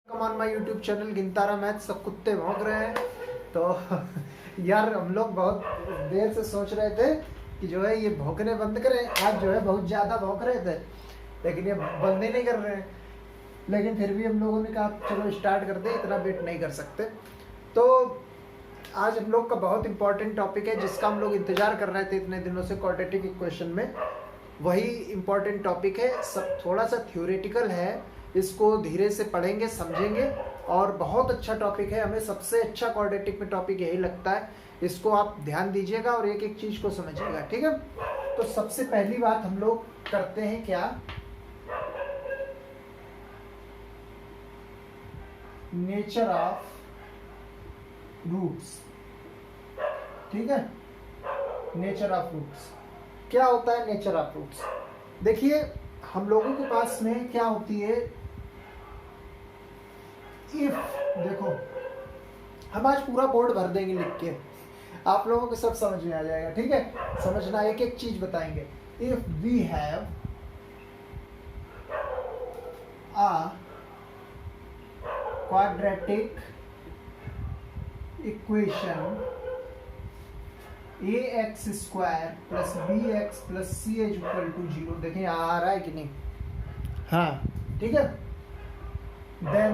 On my YouTube channel Gintara math. सब कुत्ते भौंक रहे हैं। तो यार हम लोग बहुत देर से सोच रहे थे कि जो है ये भौंकने बंद करें। आज जो है बहुत ज़्यादा भौंक रहे थे लेकिन ये बंद ही नहीं कर रहे हैं। लेकिन फिर भी हम लोगों ने कहा चलो स्टार्ट कर दे, इतना वेट नहीं कर सकते। तो आज हम लोग का बहुत इंपॉर्टेंट टॉपिक है जिसका हम लोग इंतजार कर रहे थे इतने दिनों से, क्वाड्रेटिक इक्वेशन में। वही इंपॉर्टेंट टॉपिक है। सब थोड़ा सा थ्योरेटिकल है, इसको धीरे से पढ़ेंगे समझेंगे और बहुत अच्छा टॉपिक है। हमें सबसे अच्छा क्वाड्रेटिक में टॉपिक यही लगता है। इसको आप ध्यान दीजिएगा और एक एक चीज को समझिएगा, ठीक है। तो सबसे पहली बात हम लोग करते हैं क्या, नेचर ऑफ रूट्स। ठीक है, नेचर ऑफ रूट्स क्या होता है। नेचर ऑफ रूट्स देखिए, हम लोगों के पास में क्या होती है, इफ देखो हम आज पूरा बोर्ड भर देंगे लिख के, आप लोगों को सब समझ में आ जाएगा, ठीक है। समझना, एक एक चीज बताएंगे। If we have a quadratic equation ax square plus bx plus c is equal to 0। देखें आ रहा है कि नहीं, हाँ ठीक है। Then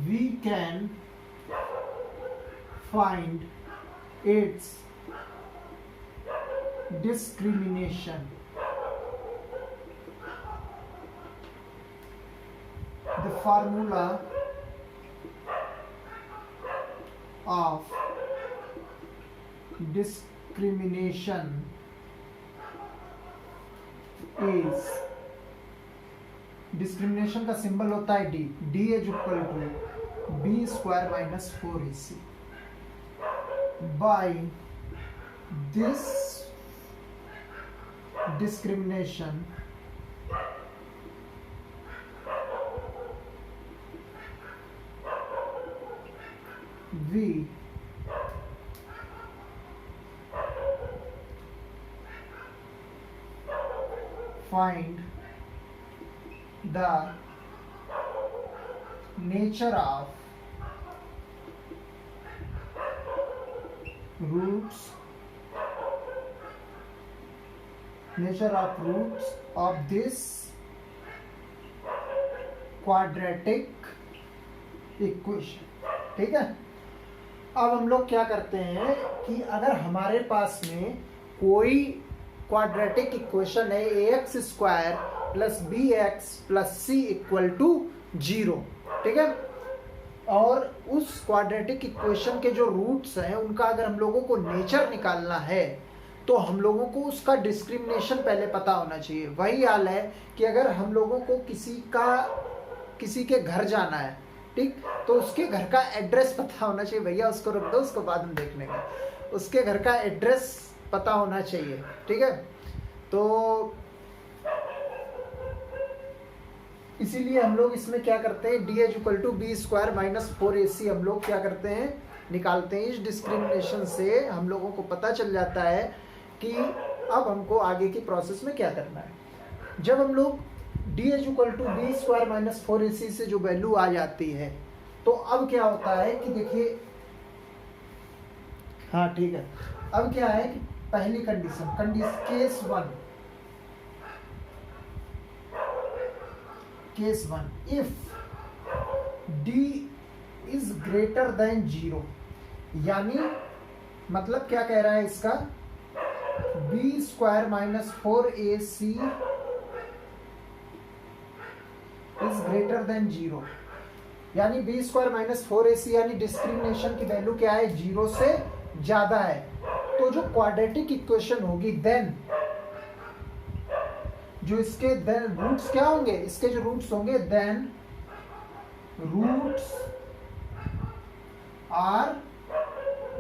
we can find its discrimination. The formula of discrimination is, discrimination का सिंबल होता है D. D is equal to B square minus 4ac। By this discrimination we find the nature of roots of this quadratic equation। ठीक है। अब हम लोग क्या करते हैं कि अगर हमारे पास में कोई क्वाड्रेटिक इक्वेशन है ax square plus B X plus C equal to 0, ठीक है, और उस क्वाड्रेटिक इक्वेशन के जो रूट्स हैं उनका अगर हम लोगों को नेचर निकालना है तो हम लोगों को उसका डिस्क्रिमिनेशन पहले पता होना चाहिए। वही हाल है कि अगर हम लोगों को किसी के घर जाना है, ठीक, तो उसके घर का एड्रेस पता होना चाहिए। भैया उसको रख दो, उसको बाद में देख लेंगे। उसके घर का एड्रेस पता होना चाहिए, ठीक है। तो इसीलिए हम लोग इसमें क्या करते हैं, D is equal to B square minus 4ac हम लोग क्या करते हैं, निकालते हैं। इस डिस्क्रिमिनेशन से हम लोगों को पता चल जाता है कि अब हमको आगे की प्रोसेस में क्या करना है। जब हम लोग D is equal to B square minus 4ac से जो वैल्यू आ जाती है तो अब क्या होता है कि देखिए, हाँ ठीक है, अब क्या है कि पहली condition case one, if D is greater than 0, यानी मतलब क्या कह रहा है इसका, B square minus 4ac is greater than 0, यानी बी स्क्वायर माइनस 4ac यानी डिस्क्रिमिनेशन की वैल्यू क्या है, 0 से ज्यादा है। तो जो क्वाड्रेटिक इक्वेशन होगी देन जो इसके देन रूट्स क्या होंगे, इसके जो रूट्स होंगे then roots are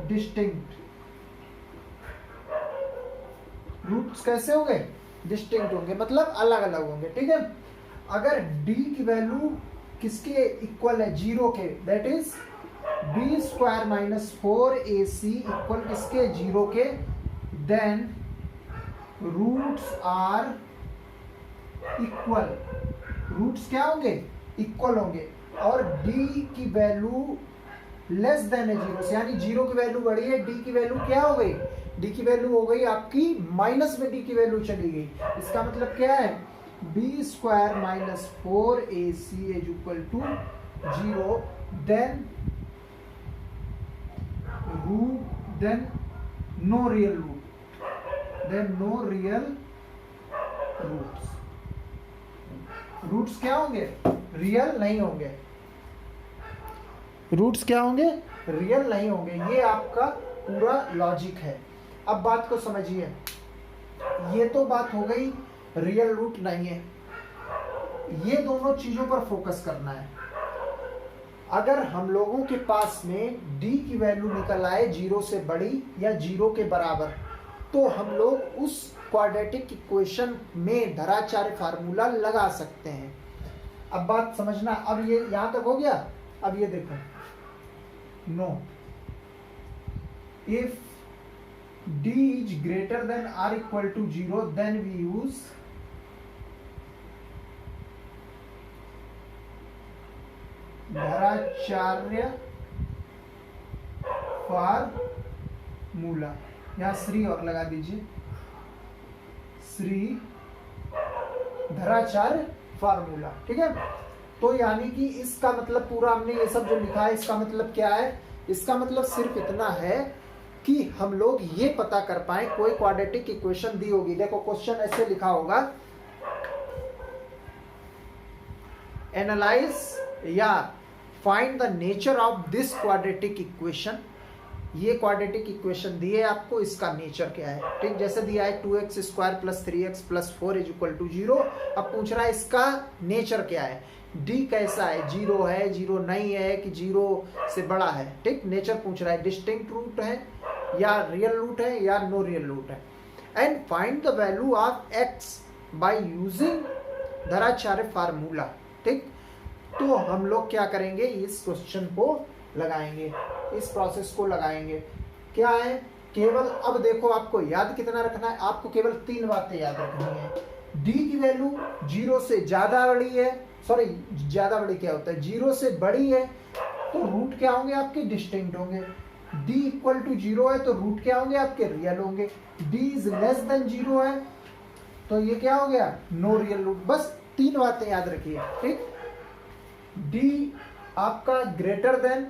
distinct. Roots कैसे होंगे, डिस्टिंक्ट होंगे, मतलब अलग अलग होंगे, ठीक है। अगर d की वैल्यू किसके इक्वल है, 0 के, that is B square minus 4ac equal किसके, 0 के, then roots are equal, roots क्या होंगे, इक्वल होंगे, और डी की वैल्यू लेस देन है जीरो से, यानी जीरो की वैल्यू बढ़ी है, डी की वैल्यू क्या हो गई, डी की वैल्यू हो गई आपकी माइनस में, डी की वैल्यू चली गई। इसका मतलब क्या है, B square minus 4ac is equal to 0, then root, then no real root, then no real roots. Roots क्या होंगे, रियल नहीं होंगे, रूट्स क्या होंगे, रियल नहीं होंगे। ये आपका पूरा लॉजिक है। अब बात को समझिए, ये तो बात हो गई रियल रूट नहीं है, ये दोनों चीजों पर फोकस करना है। अगर हम लोगों के पास में d की वैल्यू निकल आए जीरो से बड़ी या जीरो के बराबर, तो हम लोग उस क्वाड्रेटिक इक्वेशन में धराचार्य फार्मूला लगा सकते हैं। अब बात समझना, अब ये यहां तक हो गया। अब ये देखो, no, if d is greater than or equal to 0, then we use धराचार्य formula, यहां श्री और लगा दीजिए, श्री धराचार्य फार्मूला, ठीक है। तो यानी कि इसका मतलब पूरा हमने ये सब जो लिखा है, इसका मतलब क्या है, इसका मतलब सिर्फ इतना है कि हम लोग ये पता कर पाए, कोई क्वाड्रेटिक इक्वेशन दी होगी, देखो क्वेश्चन ऐसे लिखा होगा, एनालाइज या find the nature of this quadratic equation. ये क्वाड्रेटिक इक्वेशन दी है आपको, इसका नेचर क्या है, ठीक। जैसे दिया है 2x square plus 3x plus 4 is equal to 0। अब पूछ रहा है इसका नेचर क्या है, d कैसा है, जीरो है, जीरो नहीं है, कि जीरो से बड़ा है, ठीक। नेचर पूछ रहा है, डिस्टिंक्ट रूट है या रियल रूट है या नो रियल रूट है। And find the value of x by using Dharacharya formula, ठीक। तो हम लोग क्या करेंगे, इस क्वेश्चन को लगाएंगे, इस प्रोसेस को लगाएंगे। क्या है, केवल अब देखो आपको याद कितना रखना है, आपको केवल 3 बातें याद रखनी है। d की वैल्यू जीरो से ज्यादा बड़ी है, सॉरी ज्यादा बड़ी क्या होता है, जीरो से बड़ी है, तो रूट क्या होंगे आपके, डिस्टिंक्ट होंगे। d इक्वल टू 0 है तो रूट क्या होंगे आपके, रियल होंगे। d इज लेस देन 0 है तो ये क्या हो गया, नो रियल रूट। बस 3 बातें याद रखिए, ठीक। d आपका greater than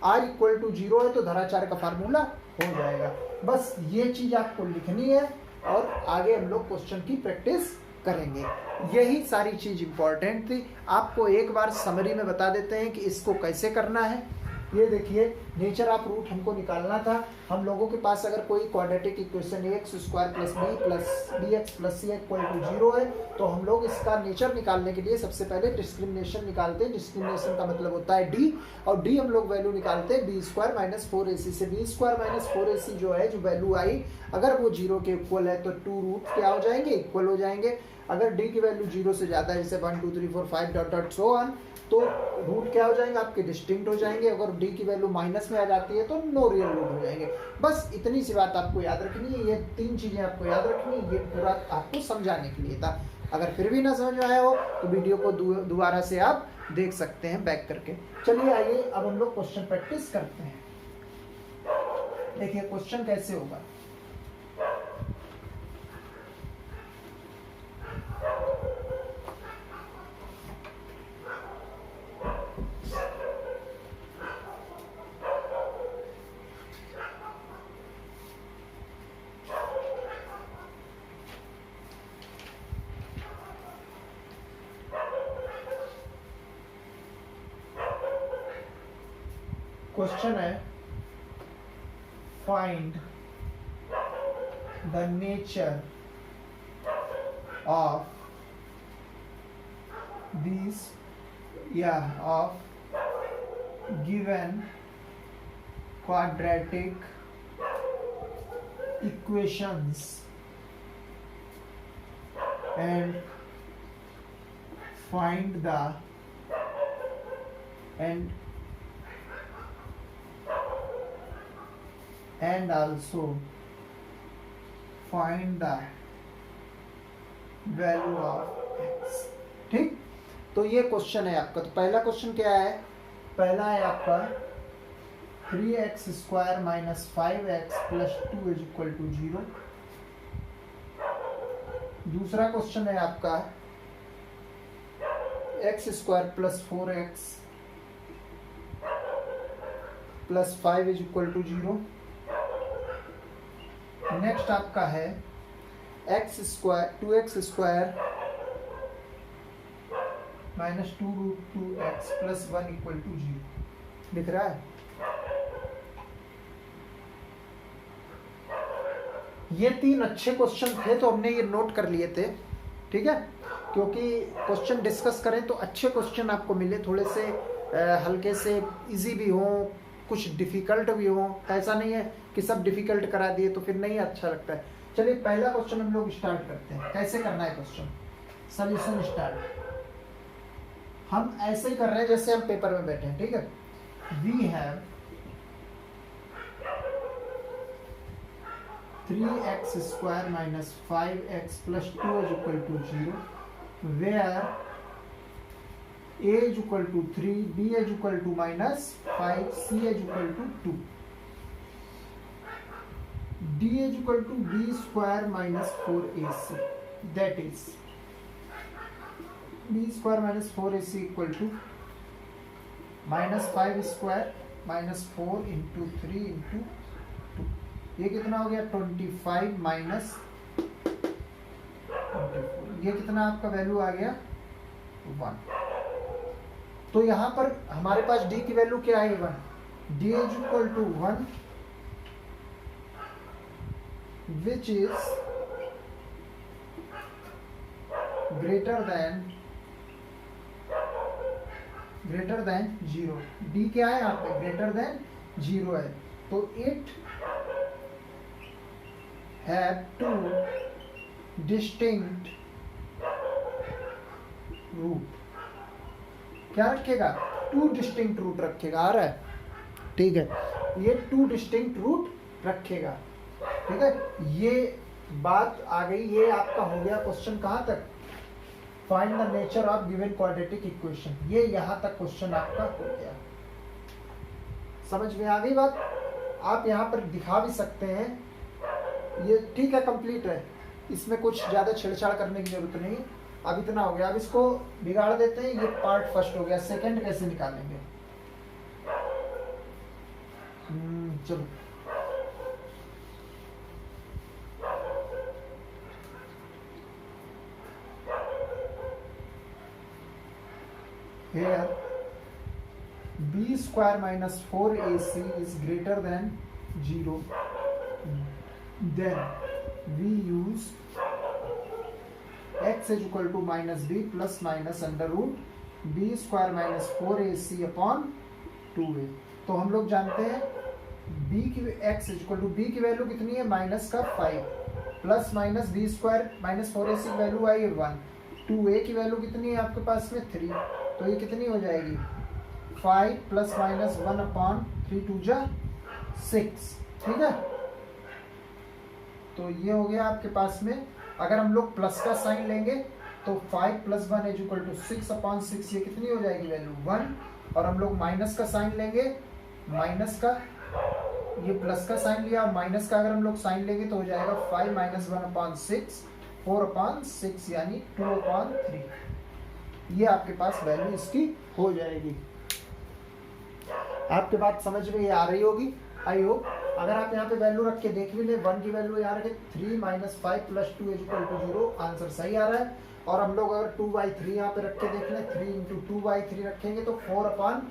r equal to 0 है तो धराचार्य का फार्मूला हो जाएगा। बस ये चीज आपको लिखनी है और आगे हम लोग क्वेश्चन की प्रैक्टिस करेंगे। यही सारी चीज इंपॉर्टेंट थी। आपको एक बार समरी में बता देते हैं कि इसको कैसे करना है। ये देखिए, नेचर ऑफ रूट हमको निकालना था। हम लोगों के पास अगर कोई quadratic equation X square plus B plus B X plus C equal to 0 है तो हम लोग इसका नेचर निकालने के लिए सबसे पहले डिस्क्रिमिनेशन निकालते हैं। डिस्क्रिमिनेशन का मतलब होता है डी, और डी हम लोग वैल्यू निकालते हैं बी स्क्वायर माइनस 4ac से। बी स्क्वायर माइनस 4ac जो है, जो वैल्यू आई, अगर वो 0 के इक्वल है तो 2 रूट क्या हो जाएंगे, इक्वल हो जाएंगे। अगर डी की वैल्यू 0 से ज्यादा है, जैसे 1 2 3 4 5 डॉट डॉट सो ऑन, तो रूट क्या हो जाएंगे आपके, डिस्टिंक्ट हो जाएंगे। अगर डी की वैल्यू माइनस में आ जाती है तो नो रियल रूट हो जाएंगे। बस इतनी सी बात आपको याद रखनी है, ये 3 चीजें आपको याद रखनी है। ये पूरा आपको समझाने के लिए था। अगर फिर भी ना समझ में आया हो तो वीडियो को दोबारा से आप देख सकते हैं बैक करके। चलिए आइए अब हम लोग क्वेश्चन प्रैक्टिस करते हैं। देखिए क्वेश्चन कैसे होगा। क्वेश्चन है, find the nature of this of given quadratic equations and find the and also find the value of x। तो ये क्वेश्चन है आपका। तो पहला क्वेश्चन क्या है? पहला है आपका 3x² minus 5x plus 2 is equal to 0। दूसरा क्वेश्चन है आपका x² plus 4x plus 5 is equal to 0। Next आपका है x² minus 2√2x plus 1 equal to 0। दिख रहा है? ये 3 अच्छे क्वेश्चन थे तो हमने ये नोट कर लिए थे, ठीक है, क्योंकि क्वेश्चन डिस्कस करें तो अच्छे क्वेश्चन आपको मिले, थोड़े से हल्के से इजी भी हो, कुछ डिफिकल्ट भी हो। ऐसा नहीं है कि सब डिफिकल्ट करा दिए तो फिर नहीं अच्छा लगता है। चलिए पहला क्वेश्चन हम लोग स्टार्ट करते हैं। कैसे करना है क्वेश्चन? Solution start. हम ऐसे ही कर रहे हैं जैसे हम पेपर में बैठे हैं, ठीक है। We have 3x² minus 5x plus 2 is equal to 0, where a is equal to 3, b is equal to minus 5, c is equal to 2, d is equal to b² minus 4ac, that is b² minus 4ac equal to minus 5² minus 4 into 3 into 2। ये कितना हो गया? 25 minus 24। ये कितना आपका value आ गया? 1। तो यहां पर हमारे पास d की वैल्यू क्या है? 1। d is equal to 1 which is greater than 0। d क्या है यहाँ पे? ग्रेटर देन 0 है। तो it have two distinct root। क्या रखेगा? 2 डिस्टिंक्ट रूट रखेगा। आ रहा है? ठीक है, ये 2 डिस्टिंक्ट रूट रखेगा, ठीक है। ये बात आ गई। ये आपका हो गया क्वेश्चन कहां तक? Find the nature of given quadratic equation. ये यहां तक क्वेश्चन आपका हो गया। समझ में आ गई बात? आप यहां पर दिखा भी सकते हैं, ये ठीक है, कंप्लीट है, इसमें कुछ ज्यादा छेड़छाड़ करने की जरूरत नहीं। अब इतना हो गया। अब इसको बिगाड़ देते हैं। ये पार्ट फर्स्ट हो गया। सेकंड कैसे निकालेंगे? चलो here b² minus 4ac is greater than 0, then we use x is equal to minus b plus minus under root b² minus 4ac upon 2a। तो हम लोग जानते हैं b की x is equal to b की value कितनी है? Minus का 5 plus minus b² minus 4ac की वैल्यू आई 1, 2a की वैल्यू कितनी है आपके पास में? 3। तो ये कितनी हो जाएगी? 5 प्लस माइनस 1 अपॉन 3 2 जा 6, ठीक है। तो ये हो गया आपके पास में। अगर हम लोग प्लस का साइन लेंगे तो 5 plus 1 is equal to 6 upon 6, ये कितनी हो जाएगी वैल्यू? 1। और हम लोग माइनस का साइन लेंगे, माइनस का, ये प्लस का साइन लिया, माइनस का अगर हम लोग साइन लेंगे तो हो जाएगा 5 माइनस 1 अपॉन 6, 4 अपॉन 6 यानी 2 अपॉन 3। ये आपके पास वैल्यू इसकी हो जाएगी। आपके बात समझ में ये आ रही होगी, आई होप। अगर आप यहाँ पे वैल्यू रख के देख भी ले, 1 की वैल्यू यहाँ रखे 3 minus 5 plus 2 is equal to 0, answer सही आ रहा है। और हम लोग अगर 2/3 यहाँ पे रख के देख लें, 3 इंटू 2/3 रखेंगे तो 4 अपॉन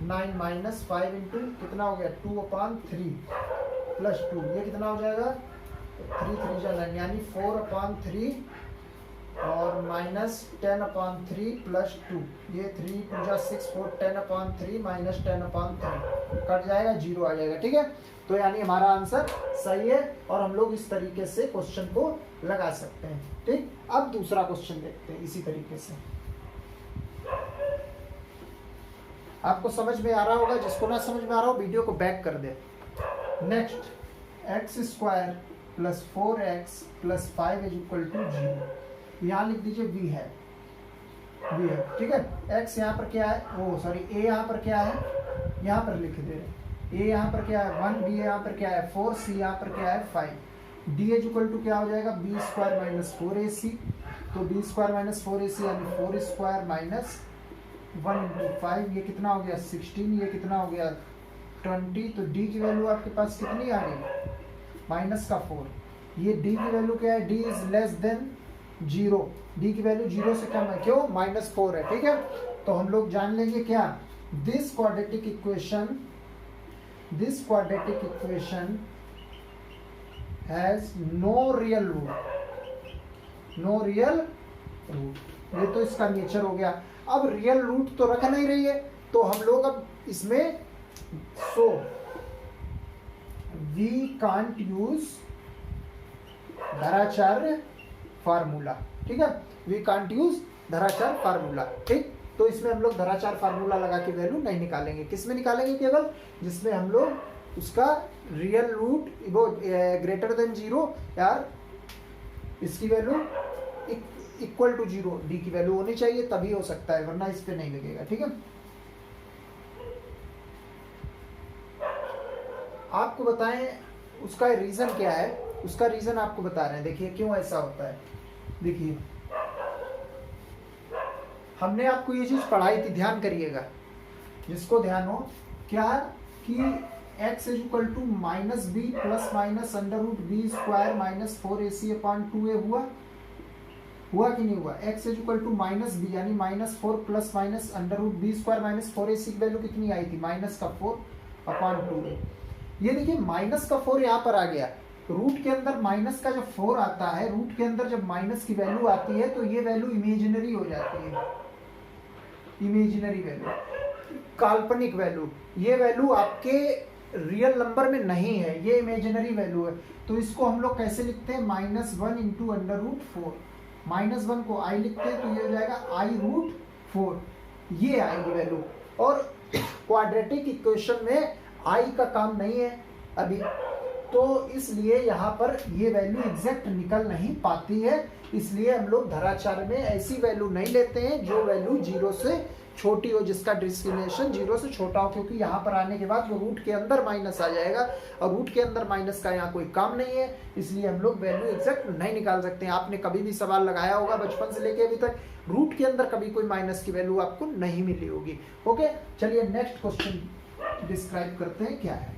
9 माइनस 5 इंटू कितना हो गया? 2 अपॉन 3 प्लस 2, ये कितना हो जाएगा? 3 3 जा 9 यानी 4 अपॉन 3 और माइनस 10 अपॉन 3 प्लस 2, ये 3 2 जा 6 4 10 अपॉन 3 माइनस 10 अपॉन 3 कट जाएगा, 0 आ जाएगा, ठीक है। तो यानी हमारा आंसर सही है और हम लोग इस तरीके से क्वेश्चन को लगा सकते हैं, ठीक। अब दूसरा क्वेश्चन देखते हैं इसी तरीके से। आपको समझ में आ रहा होगा, जिसको ना समझ में आ रहा हो वीडियो को बैक कर दे। Next, x² plus 4x plus 5 is equal to 0। यहाँ लिख दीजिए वी है बी है, ठीक है। एक्स यहाँ पर क्या है, ओ सॉरी ए यहाँ पर क्या है, यहाँ पर लिख दे रहे, ए यहाँ पर क्या है 1, बी यहाँ पर क्या है 4, सी यहाँ पर क्या है 5। डी इज इक्वल टू क्या हो जाएगा बी स्क्वायर माइनस 4ac, तो बी स्क्वायर माइनस 4ac यानी 4 स्क्वायर माइनस 1 इंटू 5, ये कितना हो गया 16, ये कितना हो गया 20। तो डी की वैल्यू आपके पास कितनी आ गई माइनस का 4। ये डी की वैल्यू क्या है, D is less than 0, D की वैल्यू 0 से कम है, क्यों -4 है, ठीक है। तो हम लोग जान लेंगे क्या, this quadratic equation has no real root, ये तो इसका नेचर हो गया। अब रियल रूट तो रख नहीं रही है, तो हम लोग अब इसमें वी कांट यूज धराचार्य फार्मूला, ठीक है, वी कांट यूज धराचार फार्मूला, ठीक। तो इसमें हम लोग धराचार फार्मूला लगा के वैल्यू नहीं निकालेंगे, किसमें निकालेंगे, केवल जिसमें हम लोग उसका रियल रूट वो ग्रेटर देन 0 या इसकी वैल्यू इक्वल टू 0 डी की वैल्यू होनी चाहिए, तभी हो सकता है, वरना इस पे नहीं लगेगा, ठीक है। आपको बताएं उसका रीजन क्या है, उसका रीजन आपको बता रहे हैं, देखिए क्यों ऐसा होता है। देखिए हमने आपको ये चीज पढ़ाई थी, ध्यान करिएगा, जिसको ध्यान हो क्या कि x is equal to minus B plus minus under root B square minus 4ac upon 2a हुआ कि नहीं हुआ। x is equal to minus B यानी -4 plus minus under root B square minus 4ac की वैल्यू कितनी आई थी -4 upon 2a। ये देखिए -4 यहाँ पर आ गया, रूट के अंदर माइनस का जब 4 आता है, रूट के अंदर जब माइनस की वैल्यू आती है तो ये वैल्यू इमेजिनरी हो जाती है, इमेजिनरी वैल्यू, काल्पनिक वैल्यू। ये वैल्यू आपके रियल नंबर में नहीं है, ये इमेजिनरी वैल्यू है। तो इसको हम लोग कैसे लिखते हैं, -1 इंटू अंडर रूट 4, -1 को i लिखते हैं, तो ये हो जाएगा i√4, ये आएगी वैल्यू। और क्वाड्रेटिक इक्वेशन में i का काम नहीं है अभी, तो इसलिए यहाँ पर ये वैल्यू एग्जैक्ट निकल नहीं पाती है, इसलिए हम लोग धराचार में ऐसी वैल्यू नहीं लेते हैं जो वैल्यू 0 से छोटी हो, जिसका डिस्क्रिमिनेशन 0 से छोटा हो, क्योंकि यहाँ पर आने के बाद वो रूट के अंदर माइनस आ जाएगा, और रूट के अंदर माइनस का यहाँ कोई काम नहीं है, इसलिए हम लोग वैल्यू एग्जैक्ट नहीं निकाल सकते हैं। आपने कभी भी सवाल लगाया होगा बचपन से लेके अभी तक, रूट के अंदर कभी कोई माइनस की वैल्यू आपको नहीं मिली होगी। ओके, चलिए नेक्स्ट क्वेश्चन डिस्क्राइब करते हैं क्या है।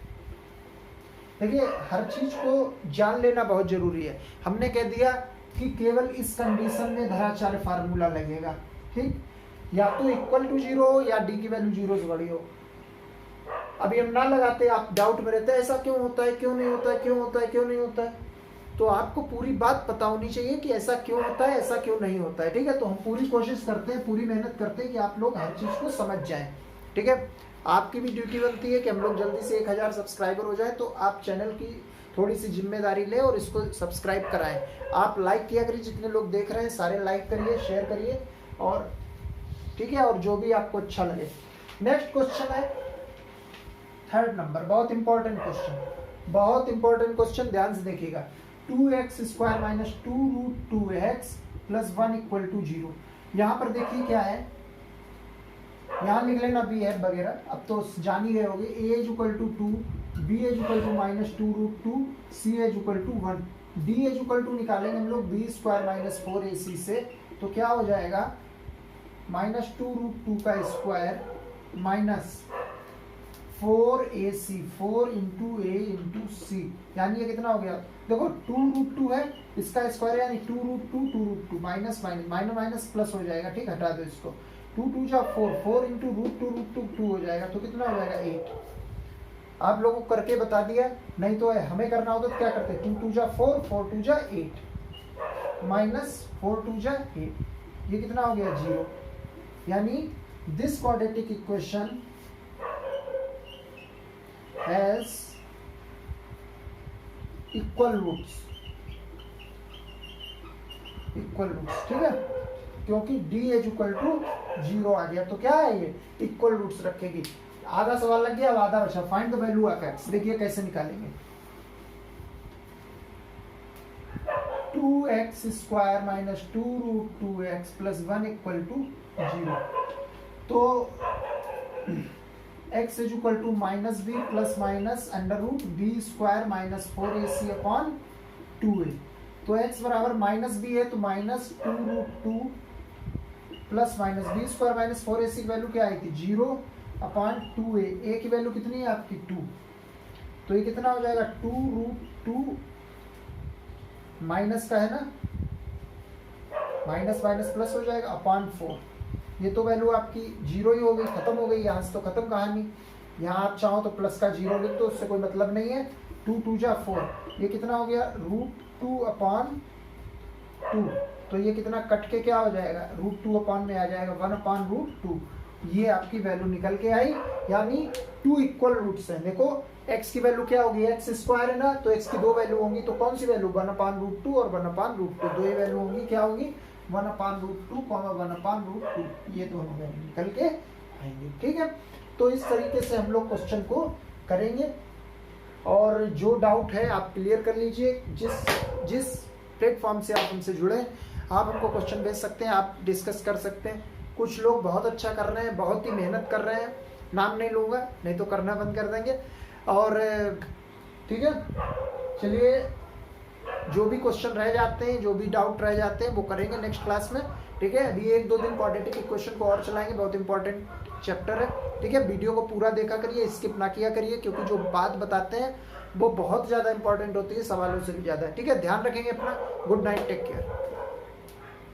देखिए हर चीज को जान लेना बहुत जरूरी है। हमने कह दिया कि केवल इस कंडीशन में धराचार्य फार्मूला लगेगा, ठीक, या तो इक्वल टू 0 हो या डी की वैल्यू 0 से बड़ी हो। अभी हम ना लगाते, आप डाउट में रहते हैं ऐसा क्यों होता है, क्यों नहीं होता है, क्यों होता है, क्यों नहीं होता है। तो आपको पूरी बात पता होनी चाहिए कि ऐसा क्यों होता है, ऐसा क्यों नहीं होता है, ठीक है। तो हम पूरी कोशिश करते हैं, पूरी मेहनत करते हैं कि आप लोग हर चीज को समझ जाएं, ठीक है। आपकी भी ड्यूटी बनती है कि हम लोग जल्दी से 1000 सब्सक्राइबर हो जाए, तो आप चैनल की थोड़ी सी जिम्मेदारी लें और इसको सब्सक्राइब कराएं। आप लाइक किया करिए, जितने लोग देख रहे हैं सारे लाइक करिए, शेयर करिए, और ठीक है, और जो भी आपको अच्छा लगे। नेक्स्ट क्वेश्चन है 3rd नंबर, बहुत इंपॉर्टेंट क्वेश्चन, बहुत इंपॉर्टेंट क्वेश्चन, ध्यान से देखिएगा। 2x square minus 2√2x plus 1 equal to 0। यहाँ पर देखिए क्या है, यहाँ लिख लेना बी एफ वगैरह, अब तो जान ही गए होगे। a is equal to 2, b is equal to -2√2, c is equal to 1, d is equal to निकालेंगे हम लोग b स्क्वायर माइनस 4ac से, तो क्या हो जाएगा -2√2 का square minus 4ac, 4 into a into c, यानी ये कितना हो गया, देखो 2√2 है, इसका स्क्वायर यानी 2√2 minus minus minus minus plus हो जाएगा, ठीक, हटा दो इसको, 2 2 जा 4, 4 इंटू √2 हो जाएगा, तो कितना हो जाएगा 8। आप लोगों को करके बता दिया, नहीं तो हमें करना होता तो क्या करते, 2 2 जा 4, 4 2 जा 8 माइनस 4 2 जा 8, ये कितना हो गया 0। यानी this quadratic equation has equal roots, ठीक है, क्योंकि d इज इक्वल टू 0 आ गया, तो क्या है ये इक्वल रूट्स रखेगी। आधा सवाल लग गया, अब आधा बचा, find the value of x। देखिए कैसे निकालेंगे, 2x² minus 2√2x plus 1 equal to 0। तो x is equal to minus B plus minus √b² minus 4ac upon 2a। तो x बराबर माइनस बी है तो minus 2√2 plus minus b² minus 4ac की value क्या आएगी 0 अपॉन 2a। a की value कितनी है आपकी 2, तो ये कितना हो जाएगा 2√2 माइनस का है ना, माइनस माइनस प्लस हो जाएगा अपॉन 4। ये तो वैल्यू आपकी 0 ही हो गई, खत्म हो गई, यहाँ से तो खत्म कहानी। यहाँ आप चाहो तो प्लस का 0 लिख दो, उससे कोई मतलब नहीं है। 2 2 जा 4, ये कितना हो गया √2 अपॉन 2। तो ये कितना कट के क्या हो जाएगा √2 अपॉन में आ जाएगा 1 अपॉन √2। ये आपकी वैल्यू निकल के आई, यानी 2 इक्वल रूट्स हैं। देखो x की वैल्यू क्या होगी x² है ना, तो x की दो वैल्यू होंगी, तो कौन सी वैल्यू 1 अपॉन √2 और 1 अपॉन √2, दो ही वैल्यू होंगी। क्या होगी 1 अपॉन √2 1 अपॉन √2, ये दोनों वैल्यू निकल के आएंगे। ठीक है, तो इस तरीके से हम लोग क्वेश्चन को करेंगे। और जो डाउट है आप क्लियर कर लीजिए। जिस प्लेटफॉर्म से आप हमसे जुड़े, आप हमको क्वेश्चन भेज सकते हैं, आप डिस्कस कर सकते हैं। कुछ लोग बहुत अच्छा कर रहे हैं, बहुत ही मेहनत कर रहे हैं, नाम नहीं लूँगा नहीं तो करना बंद कर देंगे। और ठीक है, चलिए जो भी क्वेश्चन रह जाते हैं, जो भी डाउट रह जाते हैं वो करेंगे नेक्स्ट क्लास में। ठीक है, अभी 1-2 दिन क्वाड्रेटिक इक्वेशन को और चलाएंगे, बहुत इंपॉर्टेंट चैप्टर है। ठीक है, वीडियो को पूरा देखा करिए, स्किप ना किया करिए, क्योंकि जो बात बताते हैं वो बहुत ज़्यादा इंपॉर्टेंट होती है, सवालों से भी ज़्यादा। ठीक है, ध्यान रखेंगे अपना। Good night, take care.